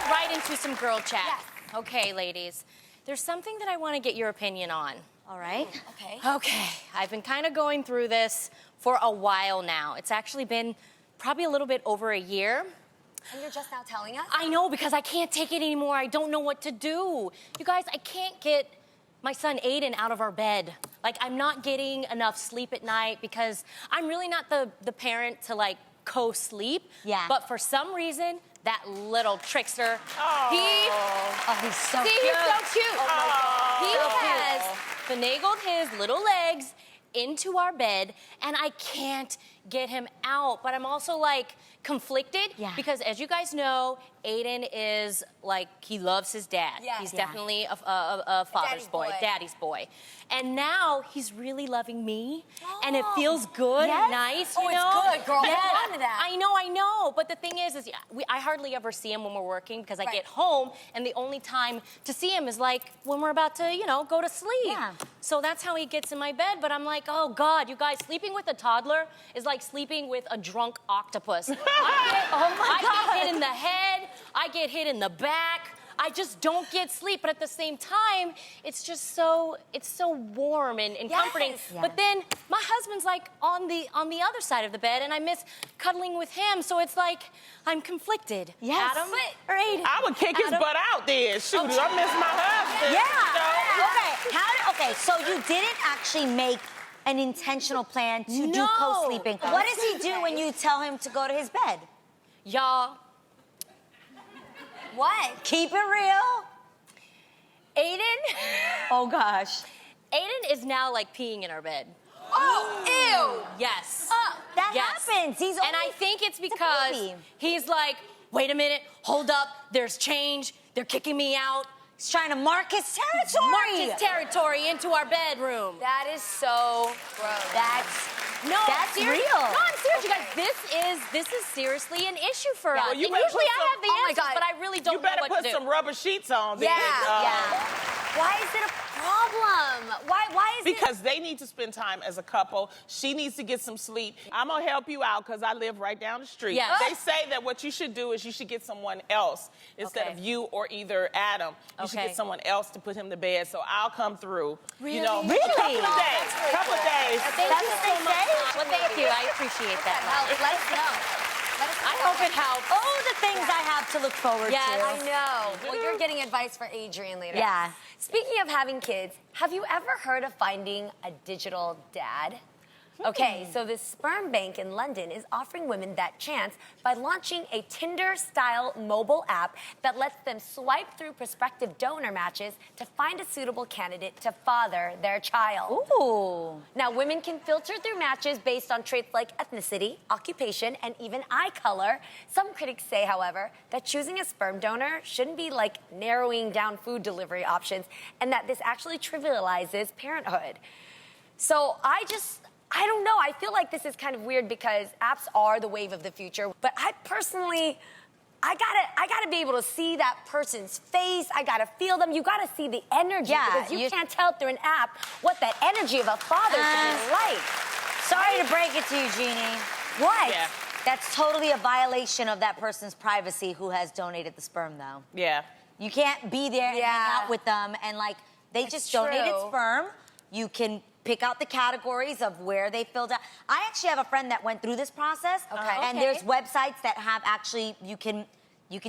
right into some girl chat. Yes. Okay, ladies. There's something that I want to get your opinion on. All right. Okay. Okay. I've been kind of going through this for a while now. It's actually been probably a little bit over a year. And you're just now telling us? I know, because I can't take it anymore. I don't know what to do. You guys, I can't get my son Aden out of our bed. Like, I'm not getting enough sleep at night because I'm really not the parent to, like, co-sleep. Yeah. But for some reason, that little trickster, he's so cute. he's so cute. Oh my God. He So has cute. finagled his little legs into our bed, and I can't get him out. But I'm also, like, conflicted because, as you guys know, Aden is, like, he loves his dad. Yeah. He's definitely a father's boy, daddy's boy. And now he's really loving me, and it feels good and nice, you know? It's good, girl. Hold on to that. I know. But the thing is I hardly ever see him when we're working because I get home, and the only time to see him is, like, when we're about to, you know, go to sleep. Yeah. So that's how he gets in my bed. But I'm like, oh, God, you guys, sleeping with a toddler is like sleeping with a drunk octopus. I get hit in the head. I get hit in the back. I just don't get sleep, but at the same time, it's just so warm and comforting. Yeah. But then my husband's like on the other side of the bed, and I miss cuddling with him. So it's like I'm conflicted. Yes. Adam or Aden? I would kick his butt out there. Shoot, I miss my husband. Okay, so you didn't actually make an intentional plan to do co-sleeping. What does he do when you tell him to go to his bed? Y'all. What? Keep it real. Aden? Oh, gosh. Aden is now, like, peeing in our bed. Oh, ew. Yes. That happens. He's only, and I think it's because he's like, wait a minute, hold up, there's change, they're kicking me out. He's trying to mark his territory. Mark his territory into our bedroom. That is so gross. That's real. No, I'm serious, you guys. This is seriously an issue for us. Well, and usually I have the answers, but I really don't know what to do. You better put some rubber sheets on. Yeah. Why is it a problem? Why is it? Because they need to spend time as a couple. She needs to get some sleep. I'm going to help you out because I live right down the street. Yeah. They say that what you should do is you should get someone else instead of you or either Adam. You should get someone else to put him to bed, so I'll come through. Really? You know, Really? a couple of days. Thank you so much. Well, thank you. I appreciate that. Let us know. I hope it helps. Oh, the things I have to look forward to. I know. Well, you're getting advice for Adrienne later. Yeah. Speaking of having kids, have you ever heard of finding a digital dad? Okay, so this sperm bank in London is offering women that chance by launching a Tinder-style mobile app that lets them swipe through prospective donor matches to find a suitable candidate to father their child. Ooh. Now, women can filter through matches based on traits like ethnicity, occupation, and even eye color. Some critics say, however, that choosing a sperm donor shouldn't be like narrowing down food delivery options, and that this actually trivializes parenthood. So I don't know. I feel like this is kind of weird because apps are the wave of the future. But I personally, I gotta be able to see that person's face. I gotta feel them. You gotta see the energy because you can't tell through an app what that energy of a father should be like. Sorry to break it to you, Jeannie. What? Yeah. That's totally a violation of that person's privacy who has donated the sperm, though. Yeah. You can't be there and hang out with them and, like, they just donated sperm. You can pick out the categories of where they filled out. I actually have a friend that went through this process. And there's websites that have actually, you can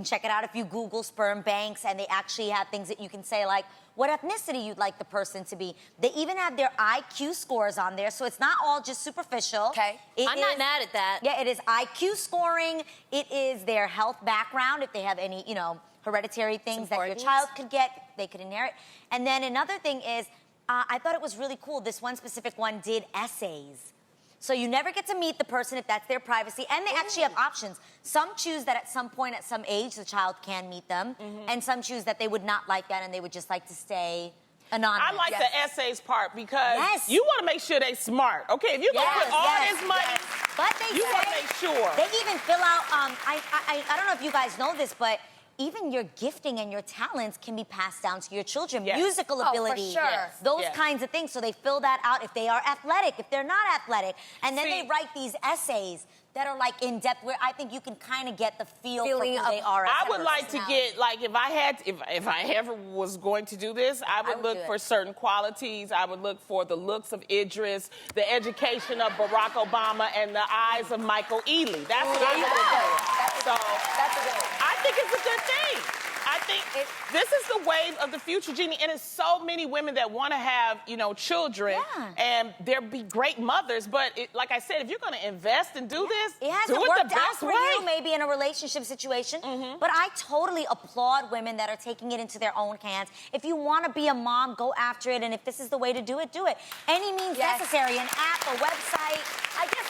check it out if you Google sperm banks, and they actually have things that you can say, like, what ethnicity you'd like the person to be. They even have their IQ scores on there, so it's not all just superficial. Okay. I'm not mad at that. Yeah, it is IQ scoring. It is their health background, if they have any, you know, hereditary things that your child could get, they could inherit. And then another thing is, I thought it was really cool. This one specific one did essays. So you never get to meet the person if that's their privacy. And they actually have options. Some choose that at some point, at some age, the child can meet them. And some choose that they would not like that and they would just like to stay anonymous. I like the essays part because you want to make sure they smart. Okay, if you're going to put all this money, but you want to make sure. They even fill out, I don't know if you guys know this, but even your gifting and your talents can be passed down to your children. Musical ability. For sure. Those kinds of things. So they fill that out if they are athletic, if they're not athletic. And then they write these essays that are like in depth, where I think you can kind of get the feeling for who they are. I would like to get, like, if I ever was going to do this, I would look for certain qualities. I would look for the looks of Idris, the education of Barack Obama, and the eyes of Michael Ealy. That's what I would do. So That's a good one. I think it's a good thing. I think this is the wave of the future, Jeannie, and it's so many women that want to have, children, and they'll be great mothers. But like I said, if you're going to invest and do this, it hasn't worked out for you, maybe in a relationship situation. But I totally applaud women that are taking it into their own hands. If you want to be a mom, go after it, and if this is the way to do it, do it. Any means necessary, an app, a website. I guess,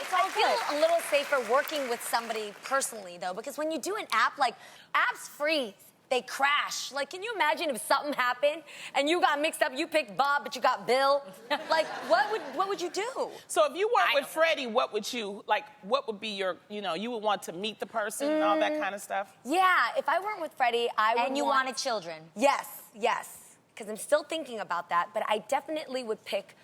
I feel a little safer working with somebody personally, though, because when you do an app, like, apps freeze. They crash. Like, can you imagine if something happened and you got mixed up, you picked Bob, but you got Bill? Like, what would you do? So if you work with Freddie, what would be your, you would want to meet the person and all that kind of stuff? Yeah, if I weren't with Freddie, I would And you wanted children. Yes, because I'm still thinking about that, but I definitely would pick.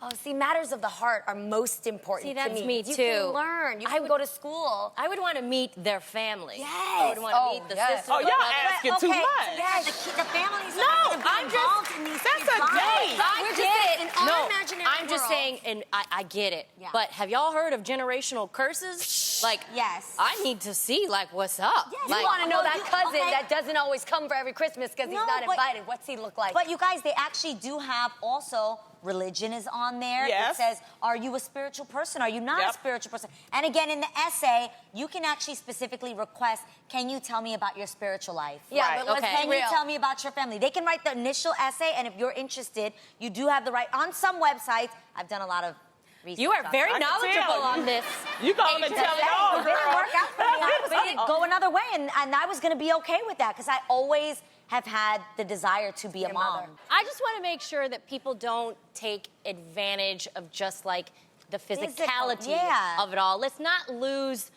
Oh, see, matters of the heart are most important See, that's to me, too. too. You can learn. You can go to school. I would want to meet their family. Yes. I would want to meet the sisters. Oh, y'all asking too much. Yeah, the families No, are going to be I'm involved just, in these that's a lives. date. We're just in our imaginary I'm just world. saying, and I get it. Yeah. But have y'all heard of generational curses? Like, Yes. I need to see, like, what's up. Yes. Like, You want to know that cousin okay. that doesn't always come for every Christmas because he's No, not but- invited. What's he look like? But you guys, they actually do have also religion is on there. Yes. It says, are you a spiritual person? Are you not a spiritual person? And again, in the essay, you can actually specifically request, can you tell me about your spiritual life? Yeah, but let's be Can real. you tell me about your family? They can write the initial essay, and if you're interested, you do have the right. On some websites, I've done a lot of research. you are very I can knowledgeable tell. on this. You go and tell it all, It didn't girl. work out for me. I was going to go another way, and I was going to be okay with that because I always have had the desire to be a mom. mother. I just want to make sure that people don't take advantage of just like the physicality of it all. Let's not lose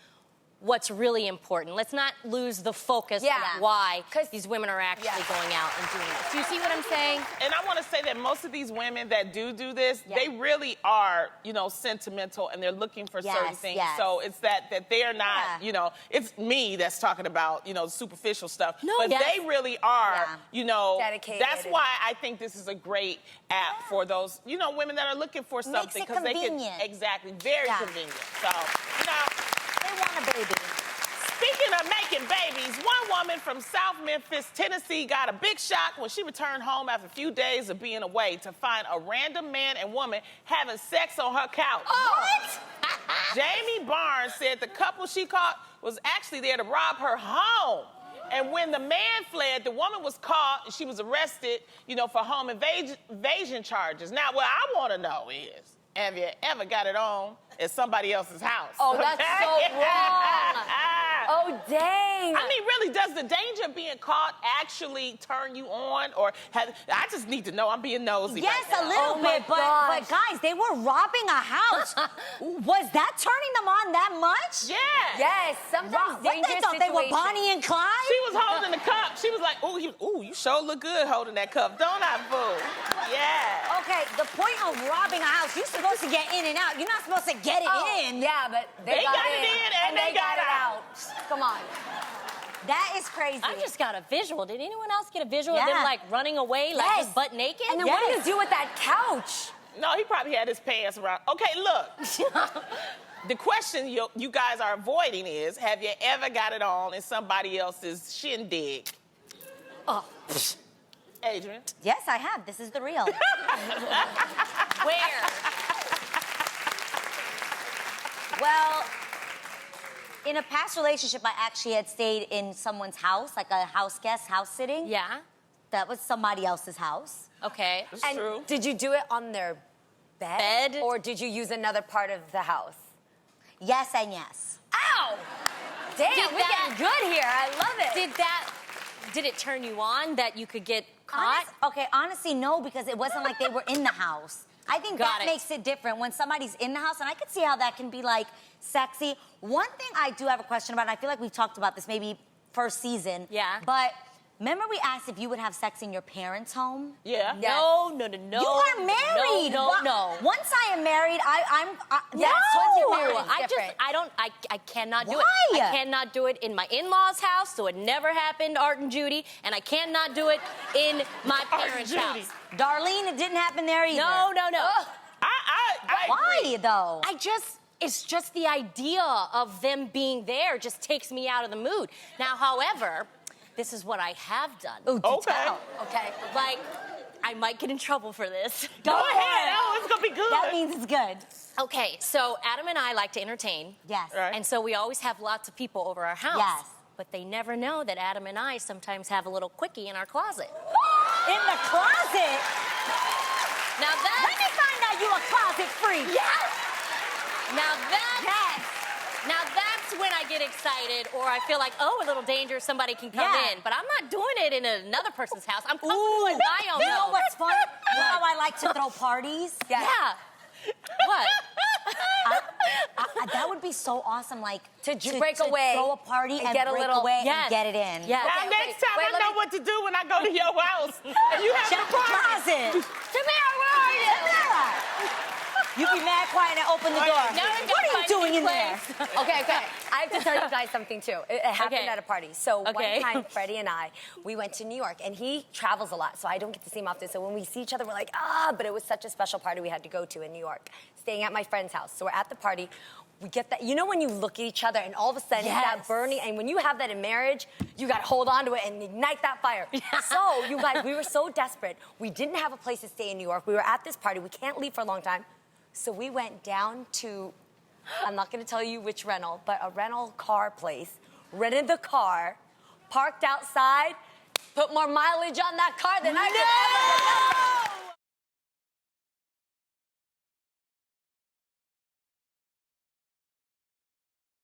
what's really important. Let's not lose the focus of why these women are actually going out and doing this. Do you see what I'm saying? And I want to say that most of these women that do this, they really are, sentimental, and they're looking for certain things. Yes. So it's that they're not, it's me that's talking about, superficial stuff. No, but they really are, Dedicated. That's why I think this is a great app for those, women that are looking for something. Makes it convenient. Exactly, very convenient. So, They want a baby. Speaking of making babies, one woman from South Memphis, Tennessee, got a big shock when she returned home after a few days of being away to find a random man and woman having sex on her couch. What? Jamie Barnes said the couple she caught was actually there to rob her home. And when the man fled, the woman was caught and she was arrested, for home invasion charges. Now, what I want to know is, have you ever got it on at somebody else's house? Oh, that's so wrong. Oh, dang. I mean, really, does the danger of being caught actually turn you on? I just need to know. I'm being nosy. Yes, right a now. little bit, but guys, they were robbing a house. Was that turning them on that much? Yeah. Yes, sometimes What, they dangerous thought they were situations. Bonnie and Clyde? She was holding the cup. She was like, ooh, you sure look good holding that cup, don't I, boo? Yeah. Okay, the point of robbing a house, you're supposed to get in and out. You're not supposed to get it in. Yeah, but they got it in and they got it out. Come on. That is crazy. I just got a visual. Did anyone else get a visual of them like running away, like just butt naked? And then what do you do with that couch? No, he probably had his pants around. Okay, look. The question you guys are avoiding is, have you ever got it on in somebody else's shindig? Oh. Adrienne? Yes, I have. This is the real. Where? Well, in a past relationship, I actually had stayed in someone's house, like a house guest, house sitting. Yeah. That was somebody else's house. Okay. That's And true. did you do it on their bed? Bed? Or did you use another part of the house? Yes and yes. Ow! Damn, Did we're that- getting good here. I love it. Did it turn you on that you could get caught? Honestly, no, because it wasn't like they were in the house. I think Got that it. makes it different when somebody's in the house, and I could see how that can be like sexy. One thing I do have a question about, and I feel like we've talked about this maybe first season. Yeah. But Remember we asked if you would have sex in your parents' home? Yeah. No. You are married. No. Once I am married, I'm Yes, no. once you're married, it's I different. I cannot do it. Why? I cannot do it in my in-laws' house, so it never happened, Art and Judy, and I cannot do it in my parents' house. Darlene, it didn't happen there either. No. Ugh. I Why agree. though? It's just the idea of them being there just takes me out of the mood. Now, however, this is what I have done. Ooh, do Okay. tell. Okay, like, I might get in trouble for this. Go ahead. Oh, it's gonna be good. That means it's good. Okay, so Adam and I like to entertain. Yes. Right. And so we always have lots of people over our house. Yes. But they never know that Adam and I sometimes have a little quickie in our closet. In the closet. Now that Let me find out you a closet freak. Yes! Now that's when I get excited or I feel like, oh, a little danger, somebody can come Yeah. in. But I'm not doing it in another person's house. I'm comfortable in my own You know home. what's fun? You know how I like to throw parties? Yeah. What? That would be so awesome, like To break away throw a party and get a break little- away Yes. and get it in. Yes. Now, Okay, next time wait, I let know me- what to do when I go to your house. And you have Check to the party. closet. Tamera, where are you? Tamera. You be mad quiet and open the door. Now we What gotta are you find doing a in new there? place. Okay. I have to tell you guys something too. It happened Okay. at a party. So Okay. one time, Freddie and I, we went to New York, and he travels a lot, so I don't get to see him often. So when we see each other, we're like, but it was such a special party we had to go to in New York, staying at my friend's house. So we're at the party. We get that, you know when you look at each other and all of a sudden it's that Yes. burning, and when you have that in marriage, you gotta hold on to it and ignite that fire. So, you guys, we were so desperate. We didn't have a place to stay in New York. We were at this party. We can't leave for a long time. So we went down to, I'm not gonna tell you which rental, but a rental car place, rented the car, parked outside, put more mileage on that car than I could ever.